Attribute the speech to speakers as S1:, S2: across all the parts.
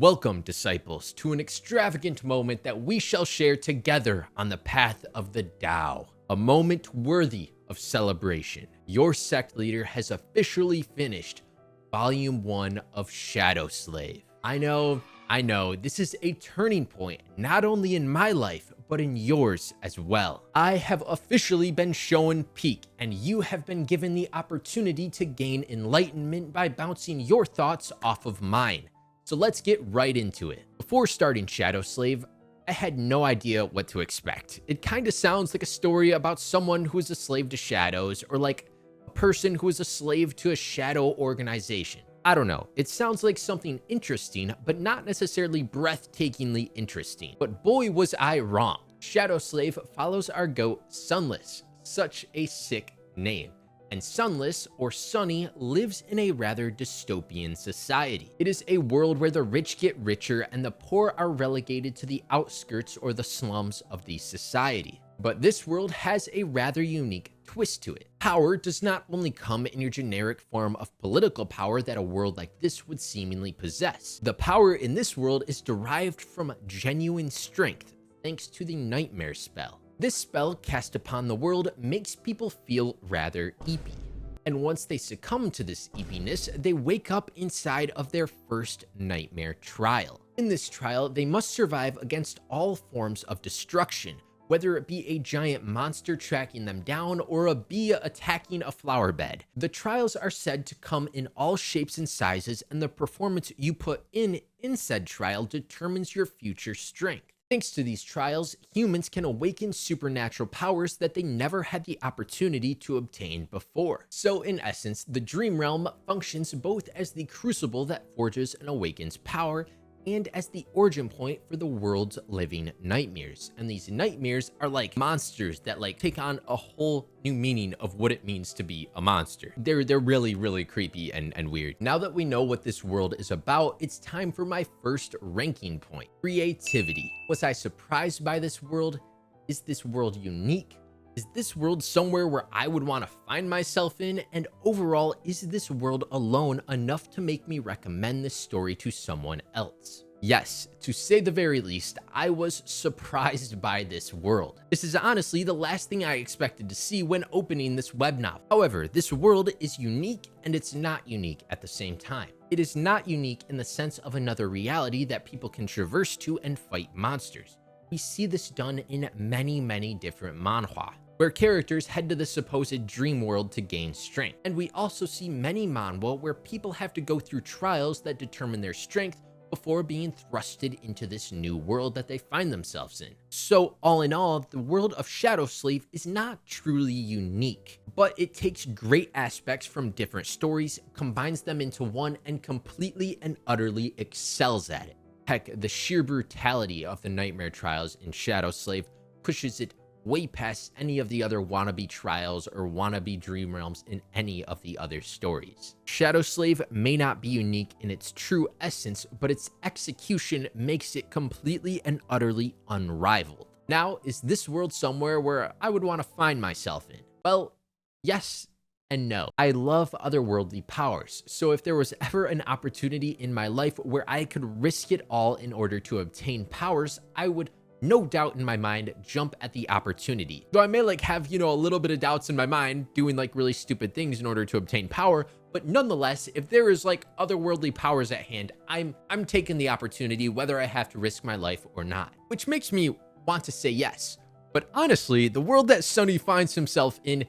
S1: Welcome, disciples, to an extravagant moment that we shall share together on the path of the Tao. A moment worthy of celebration. Your sect leader has officially finished Volume 1 of Shadow Slave. I know, this is a turning point, not only in my life, but in yours as well. I have officially been shown peak, and you have been given the opportunity to gain enlightenment by bouncing your thoughts off of mine. So let's get right into it. Before starting Shadow Slave, I had no idea what to expect. It kind of sounds like a story about someone who is a slave to shadows, or like a person who is a slave to a shadow organization. I don't know, it sounds like something interesting, but not necessarily breathtakingly interesting. But boy was I wrong. Shadow Slave follows our goat Sunless, such a sick name. And Sunless, or Sunny, lives in a rather dystopian society. It is a world where the rich get richer and the poor are relegated to the outskirts or the slums of the society. But this world has a rather unique twist to it. Power does not only come in your generic form of political power that a world like this would seemingly possess. The power in this world is derived from genuine strength, thanks to the Nightmare spell. This spell cast upon the world makes people feel rather eepy. And once they succumb to this eepiness, they wake up inside of their first nightmare trial. In this trial, they must survive against all forms of destruction, whether it be a giant monster tracking them down or a bee attacking a flower bed. The trials are said to come in all shapes and sizes, and the performance you put in said trial determines your future strength. Thanks to these trials, humans can awaken supernatural powers that they never had the opportunity to obtain before. So in essence, the Dream Realm functions both as the crucible that forges and awakens power, and as the origin point for the world's living nightmares. And these nightmares are like monsters that take on a whole new meaning of what it means to be a monster. They're really creepy and weird. Now that we know what this world is about, it's time for my first ranking point: creativity. Was I surprised by this world? Is this world unique? Is this world somewhere where I would want to find myself in? And overall, is this world alone enough to make me recommend this story to someone else? Yes, to say the very least, I was surprised by this world. This is honestly the last thing I expected to see when opening this web novel. However, this world is unique, and it's not unique at the same time. It is not unique in the sense of another reality that people can traverse to and fight monsters. We see this done in many different manhwa, where characters head to the supposed dream world to gain strength. And we also see many manhwa where people have to go through trials that determine their strength before being thrusted into this new world that they find themselves in. So all in all, the world of Shadow Slave is not truly unique, but it takes great aspects from different stories, combines them into one, and completely and utterly excels at it. Heck, the sheer brutality of the nightmare trials in Shadow Slave pushes it way past any of the other wannabe trials or wannabe dream realms in any of the other stories. Shadow Slave may not be unique in its true essence, but its execution makes it completely and utterly unrivaled. Now, is this world somewhere where I would want to find myself in? Well, yes and no. I love otherworldly powers, so if there was ever an opportunity in my life where I could risk it all in order to obtain powers, I would no doubt in my mind jump at the opportunity. Though I may have, a little bit of doubts in my mind doing really stupid things in order to obtain power, but nonetheless, if there is otherworldly powers at hand, I'm taking the opportunity whether I have to risk my life or not. Which makes me want to say yes. But honestly, the world that Sunny finds himself in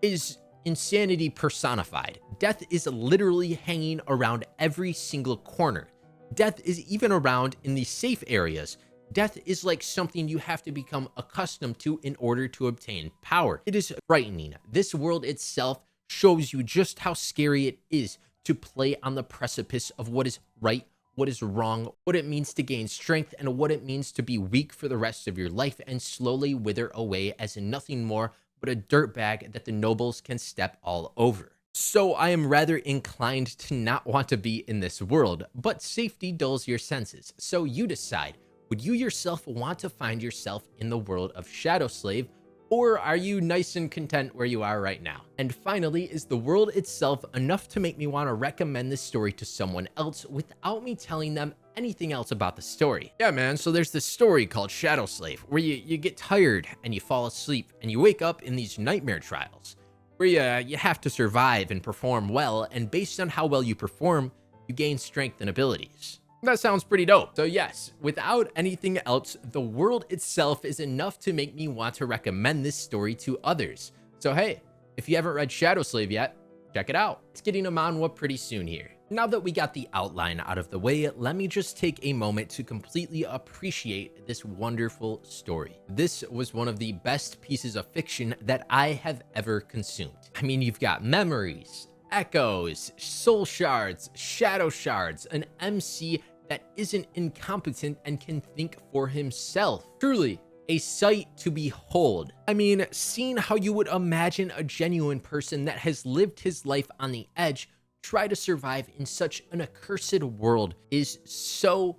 S1: is insanity personified. Death is literally hanging around every single corner. Death is even around in the safe areas. Death is like something you have to become accustomed to in order to obtain power. It is frightening. This world itself shows you just how scary it is to play on the precipice of what is right, what is wrong, what it means to gain strength, and what it means to be weak for the rest of your life and slowly wither away as nothing more but a dirtbag that the nobles can step all over. So I am rather inclined to not want to be in this world, but safety dulls your senses, so you decide. Would you yourself want to find yourself in the world of Shadow Slave, or are you nice and content where you are right now? And finally, is the world itself enough to make me want to recommend this story to someone else without me telling them anything else about the story. Yeah, man, so there's this story called Shadow Slave, where you get tired and you fall asleep and you wake up in these nightmare trials, where you have to survive and perform well, and based on how well you perform, you gain strength and abilities. That sounds pretty dope. So yes, without anything else, the world itself is enough to make me want to recommend this story to others. So hey, if you haven't read Shadow Slave yet, check it out. It's getting a manhwa pretty soon here. Now that we got the outline out of the way, let me just take a moment to completely appreciate this wonderful story. This was one of the best pieces of fiction that I have ever consumed. I mean, you've got memories, echoes, soul shards, shadow shards, an MC that isn't incompetent and can think for himself. Truly, a sight to behold. I mean, seeing how you would imagine a genuine person that has lived his life on the edge try to survive in such an accursed world is so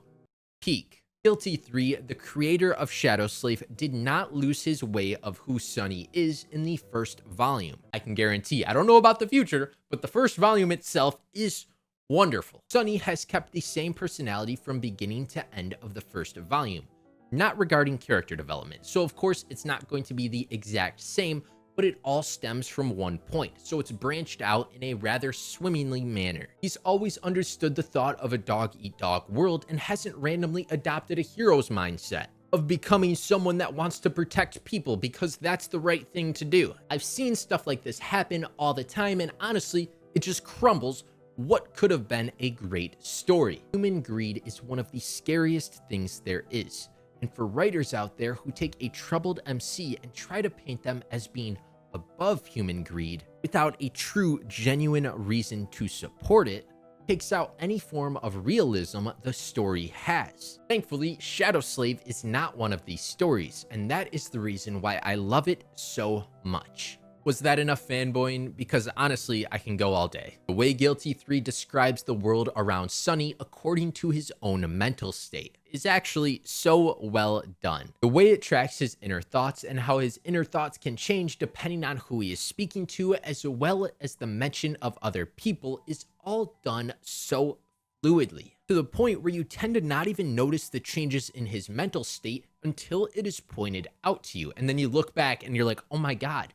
S1: peak. Guilty 3, the creator of Shadow Slave, did not lose his way of who Sunny is in the first volume. I can guarantee, I don't know about the future, but the first volume itself is wonderful. Sunny has kept the same personality from beginning to end of the first volume, not regarding character development. So of course, it's not going to be the exact same, but it all stems from one point, so it's branched out in a rather swimmingly manner. He's always understood the thought of a dog-eat-dog world and hasn't randomly adopted a hero's mindset of becoming someone that wants to protect people because that's the right thing to do. I've seen stuff like this happen all the time, and honestly, it just crumbles what could have been a great story. Human greed is one of the scariest things there is. And for writers out there who take a troubled MC and try to paint them as being above human greed without a true, genuine reason to support it, takes out any form of realism the story has. Thankfully, Shadow Slave is not one of these stories, and that is the reason why I love it so much. Was that enough fanboying? Because honestly, I can go all day. The way Guilty 3 describes the world around Sunny according to his own mental state is actually so well done. The way it tracks his inner thoughts and how his inner thoughts can change depending on who he is speaking to, as well as the mention of other people, is all done so fluidly, to the point where you tend to not even notice the changes in his mental state until it is pointed out to you. And then you look back and you're like, oh my God,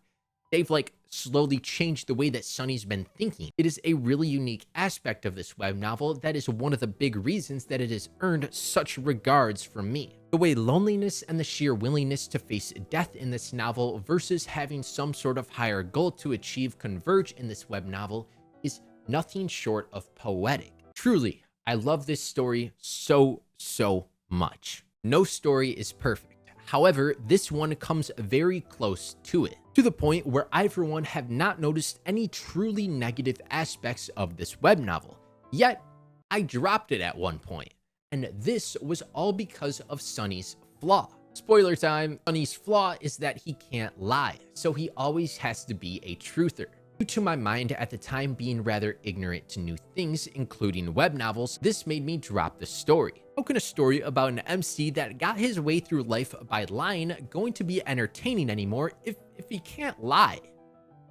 S1: they've like slowly changed the way that Sunny's been thinking. It is a really unique aspect of this web novel that is one of the big reasons that it has earned such regards from me. The way loneliness and the sheer willingness to face death in this novel versus having some sort of higher goal to achieve converge in this web novel is nothing short of poetic. Truly, I love this story so much. No story is perfect. However, this one comes very close to it, to the point where I, for one, have not noticed any truly negative aspects of this web novel. Yet, I dropped it at one point, and this was all because of Sunny's flaw. Spoiler time, Sunny's flaw is that he can't lie, so he always has to be a truther. Due to my mind at the time being rather ignorant to new things, including web novels, this made me drop the story. How can a story about an MC that got his way through life by lying going to be entertaining anymore if he can't lie?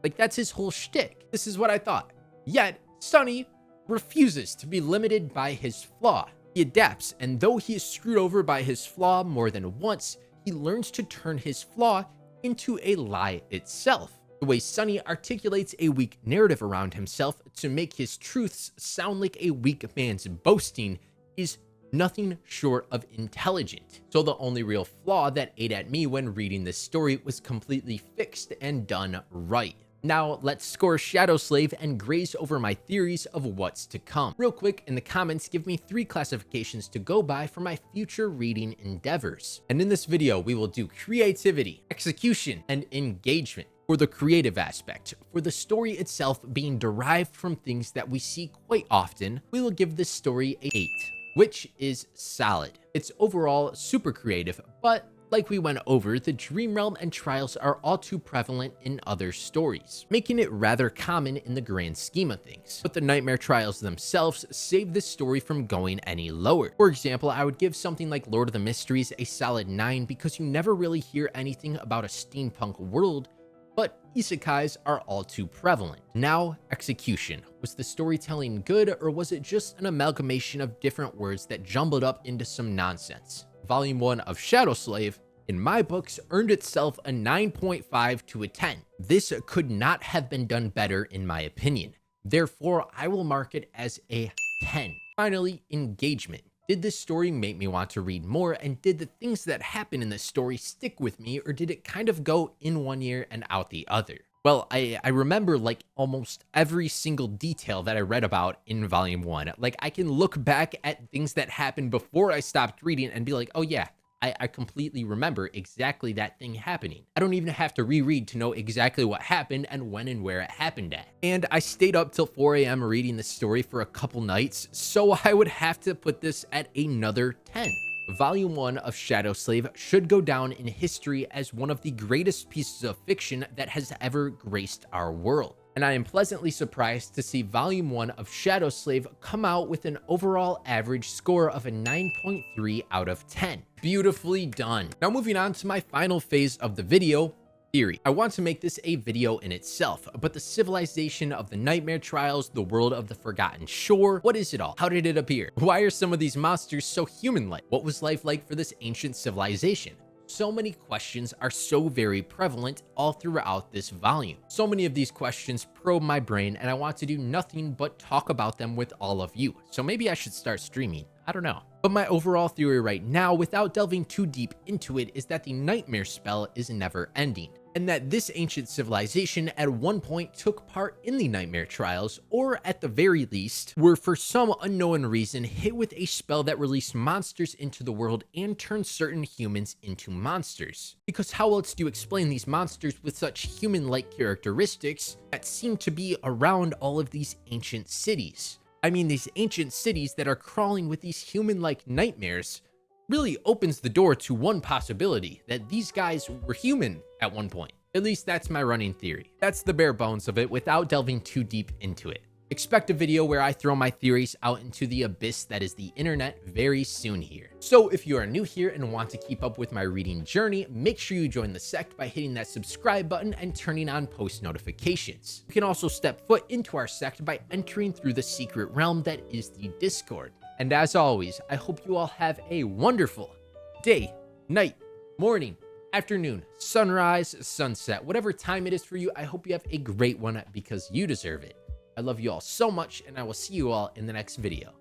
S1: Like, that's his whole shtick. This is what I thought. Yet, Sunny refuses to be limited by his flaw. He adapts, and though he is screwed over by his flaw more than once, he learns to turn his flaw into a lie itself. The way Sunny articulates a weak narrative around himself to make his truths sound like a weak man's boasting is nothing short of intelligent. So the only real flaw that ate at me when reading this story was completely fixed and done right. Now let's score Shadow Slave and graze over my theories of what's to come. Real quick, in the comments, give me 3 classifications to go by for my future reading endeavors. And in this video, we will do creativity, execution, and engagement. For the creative aspect, for the story itself being derived from things that we see quite often, we will give this story a 8, which is solid. It's overall super creative, but like we went over, the dream realm and trials are all too prevalent in other stories, making it rather common in the grand scheme of things. But the nightmare trials themselves save this story from going any lower. For example, I would give something like Lord of the Mysteries a solid 9 because you never really hear anything about a steampunk world. But isekais are all too prevalent. Now, execution. Was the storytelling good, or was it just an amalgamation of different words that jumbled up into some nonsense? Volume 1 of Shadow Slave, in my books, earned itself a 9.5 to a 10. This could not have been done better in my opinion. Therefore, I will mark it as a 10. Finally, engagement. Did this story make me want to read more, and did the things that happen in this story stick with me, or did it kind of go in one ear and out the other? Well, I remember like almost every single detail that I read about in volume 1. Like I can look back at things that happened before I stopped reading and be like, oh yeah, I completely remember exactly that thing happening. I don't even have to reread to know exactly what happened and when and where it happened at. And I stayed up till 4 a.m. reading this story for a couple nights, so I would have to put this at another 10. Volume 1 of Shadow Slave should go down in history as one of the greatest pieces of fiction that has ever graced our world. And I am pleasantly surprised to see Volume 1 of Shadow Slave come out with an overall average score of a 9.3 out of 10. Beautifully done. Now moving on to my final phase of the video, theory. I want to make this a video in itself, but the civilization of the Nightmare Trials, the world of the Forgotten Shore, what is it all? How did it appear? Why are some of these monsters so human-like? What was life like for this ancient civilization? So many questions are so very prevalent all throughout this volume. So many of these questions probe my brain, and I want to do nothing but talk about them with all of you. So maybe I should start streaming. I don't know. But my overall theory right now, without delving too deep into it, is that the nightmare spell is never ending, and that this ancient civilization at one point took part in the Nightmare Trials, or at the very least, were for some unknown reason hit with a spell that released monsters into the world and turned certain humans into monsters. Because how else do you explain these monsters with such human-like characteristics that seem to be around all of these ancient cities? I mean, these ancient cities that are crawling with these human-like nightmares really opens the door to one possibility, that these guys were human at one point. At least that's my running theory. That's the bare bones of it without delving too deep into it. Expect a video where I throw my theories out into the abyss that is the internet very soon here. So if you are new here and want to keep up with my reading journey, make sure you join the sect by hitting that subscribe button and turning on post notifications. You can also step foot into our sect by entering through the secret realm that is the Discord. And as always, I hope you all have a wonderful day, night, morning, afternoon, sunrise, sunset, whatever time it is for you. I hope you have a great one because you deserve it. I love you all so much, and I will see you all in the next video.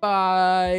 S1: Bye.